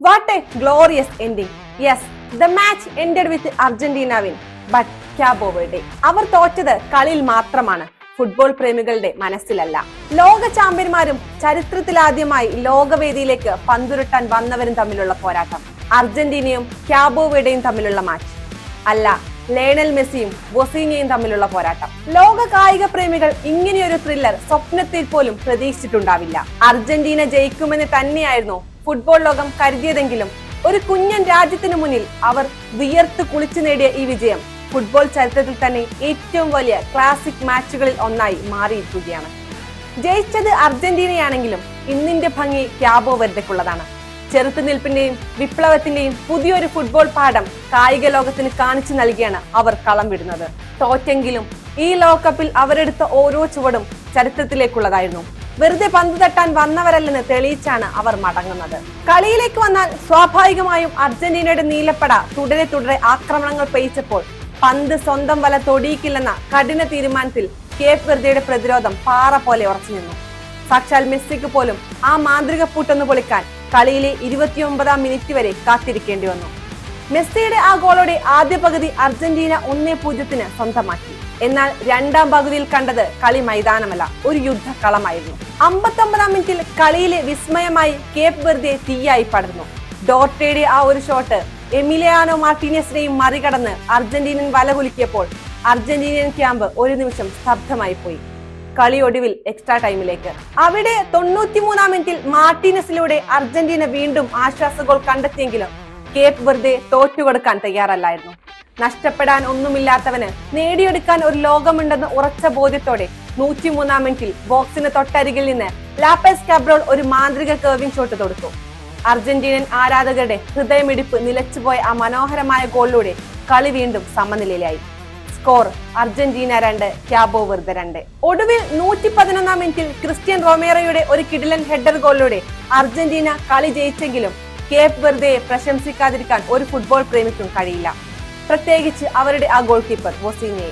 What a glorious ending. Yes, the match ended with Argentina win. But Cabo Verde. അവർ തോറ്റത് കളിയിൽ മാത്രമാണ്, football പ്രേമികളുടെ മനസ്സിലല്ല. ലോക ചാമ്പ്യന്മാരും ചരിത്രത്തിലാദ്യമായി ലോകവേദിയിലേക്ക് പന്തുരുട്ടാൻ വന്നവരും തമ്മിലുള്ള പോരാട്ടം. അർജന്റീനയും ക്യാബോ വെർഡയും തമ്മിലുള്ള മാച്ച് അല്ല, ലയണൽ മെസ്സിയും ബൊസീനിയയും തമ്മിലുള്ള പോരാട്ടം. ലോക കായിക പ്രേമികൾ ഇങ്ങനെയൊരു ത്രില്ലർ സ്വപ്നത്തിൽ പോലും പ്രതീക്ഷിച്ചിട്ടുണ്ടാവില്ല. അർജന്റീന ജയിക്കുമെന്ന് തന്നെയായിരുന്നു ഫുട്ബോൾ ലോകം കരുതിയതെങ്കിലും ഒരു കുഞ്ഞൻ രാജ്യത്തിനു മുന്നിൽ അവർ വിയർത്ത് കുളിച്ചു നേടിയ ഈ വിജയം ഫുട്ബോൾ ചരിത്രത്തിൽ തന്നെ ഏറ്റവും വലിയ ക്ലാസിക് മാച്ചുകളിൽ ഒന്നായി മാറിയിരിക്കുകയാണ്. ജയിച്ചത് അർജന്റീനയാണെങ്കിലും ഇന്നിന്റെ ഭംഗി ക്യാബോ വെർഡയ്ക്കുള്ളതാണ്. ചെറുത്തുനിൽപ്പിന്റെയും വിപ്ലവത്തിന്റെയും പുതിയൊരു ഫുട്ബോൾ പാഠം കായിക ലോകത്തിന് കാണിച്ചു നൽകിയാണ് അവർ കളം വിടുന്നത്. തോറ്റെങ്കിലും ഈ ലോകകപ്പിൽ അവരെടുത്ത ഓരോ ചുവടും ചരിത്രത്തിലേക്കുള്ളതായിരുന്നു. വെറുതെ പന്ത് തട്ടാൻ വന്നവരല്ലെന്ന് തെളിയിച്ചാണ് അവർ മടങ്ങുന്നത്. കളിയിലേക്ക് വന്നാൽ സ്വാഭാവികമായും അർജന്റീനയുടെ നീലപ്പട തുടരെ ആക്രമണങ്ങൾ പെയ്ച്ചപ്പോൾ പന്ത് സ്വന്തം വല തൊടിയിക്കില്ലെന്ന കഠിന തീരുമാനത്തിൽ കേപ്പ് വെർദെയുടെ പ്രതിരോധം പാറ പോലെ ഉറച്ചു നിന്നു. സാക്ഷാൽ മെസ്സിക്ക് പോലും ആ മാന്ത്രിക പൂട്ടൊന്ന് പൊളിക്കാൻ കളിയിലെ 29-ാം മിനിറ്റ് വരെ കാത്തിരിക്കേണ്ടി വന്നു. മെസ്സിയുടെ ആ ഗോളോടെ ആദ്യ പകുതി അർജന്റീന 1-0 സ്വന്തമാക്കി. എന്നാൽ രണ്ടാം പകുതിയിൽ കണ്ടത് കളി മൈതാനമല്ല, ഒരു യുദ്ധക്കളമായിരുന്നു. 59-ാം മിനിറ്റിൽ കളിയിലെ വിസ്മയമായി കേപ്പ് വെർദെ തീയായി പടർന്നു. ഡോർട്ടയുടെ ആ ഒരു ഷോട്ട് എമിലിയാനോ മാർട്ടിനസിനെയും മറികടന്ന് അർജന്റീനൻ വല കുലുക്കിയപ്പോൾ അർജന്റീനിയൻ ക്യാമ്പ് ഒരു നിമിഷം സ്തബ്ധമായി പോയി. കളി ഒടുവിൽ എക്സ്ട്രാ ടൈമിലേക്ക്. അവിടെ 93-ാം മിനിറ്റിൽ മാർട്ടിനസിലൂടെ അർജന്റീന വീണ്ടും ആശ്വാസ ഗോൾ കണ്ടെത്തിയെങ്കിലും കേപ്പ് വെർദെ തോറ്റുകൊടുക്കാൻ തയ്യാറല്ലായിരുന്നു. നഷ്ടപ്പെടാൻ ഒന്നുമില്ലാത്തവന് നേടിയെടുക്കാൻ ഒരു ലോകമുണ്ടെന്ന് ഉറച്ച ബോധ്യത്തോടെ 103-ാം മിനിറ്റിൽ ബോക്സിന് തൊട്ടരികിൽ നിന്ന് ലാപ്പസ് കാബ്രോൾ ഒരു മാന്ത്രിക കർവിംഗ് ഷോട്ട് തൊടുത്തു. അർജന്റീനൻ ആരാധകരുടെ ഹൃദയമിടിപ്പ് നിലച്ചുപോയ ആ മനോഹരമായ ഗോളിലൂടെ കളി വീണ്ടും സമനിലയിലായി. Score Argentina 2, Cabo Verde 2. ഒടുവിൽ 111-ാം മിനിറ്റിൽ ക്രിസ്ത്യൻ റൊമേറോയുടെ ഒരു കിടിലൻ ഹെഡർ ഗോളിലൂടെ അർജന്റീന കളി ജയിച്ചെങ്കിലും കേപ്പ് വെർദെയെ പ്രശംസിക്കാതിരിക്കാൻ ഒരു ഫുട്ബോൾ പ്രേമിക്കും കഴിയില്ല, പ്രത്യേകിച്ച് അവരുടെ ആ ഗോൾ കീപ്പർ ബൊസീനിയെ.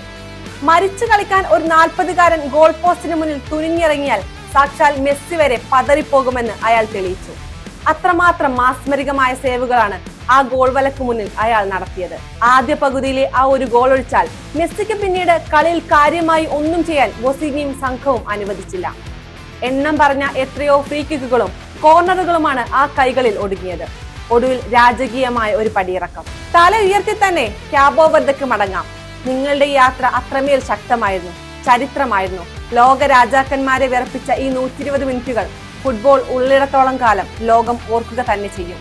മരിച്ചു കളിക്കാൻ ഒരു 40-കാരൻ ഗോൾ പോസ്റ്റിന് മുന്നിൽ തുനിഞ്ഞിറങ്ങിയാൽ സാക്ഷാൽ മെസ്സി വരെ പതറിപ്പോകുമെന്ന് അയാൾ തെളിയിച്ചു. അത്രമാത്രം മാസ്മരികമായ സേവുകളാണ് ആ ഗോൾ വലക്ക് മുന്നിൽ അയാൾ നടത്തിയത്. ആദ്യ പകുതിയിലെ ആ ഒരു ഗോൾ ഒഴിച്ചാൽ മെസ്സിക്ക് പിന്നീട് കളിയിൽ കാര്യമായി ഒന്നും ചെയ്യാൻ ബൊസീനിയും സംഘവും അനുവദിച്ചില്ല. എണ്ണം പറഞ്ഞ എത്രയോ ഫ്രീ കിക്കുകളും കോർണറുകളുമാണ് ആ കൈകളിൽ ഒടുങ്ങിയത്. ഒടുവിൽ രാജകീയമായ ഒരു പടിയിറക്കം. തല ഉയർത്തി തന്നെ ക്യാബോ വെർദെക്ക് മടങ്ങാം. നിങ്ങളുടെ യാത്ര അത്രമേൽ ശക്തമായിരുന്നു, ചരിത്രമായിരുന്നു. ലോക രാജാക്കന്മാരെ വിറപ്പിച്ച ഈ 120 മിനിറ്റുകൾ ഫുട്ബോൾ ഉള്ളിടത്തോളം കാലം ലോകം ഓർക്കുക തന്നെ ചെയ്യും.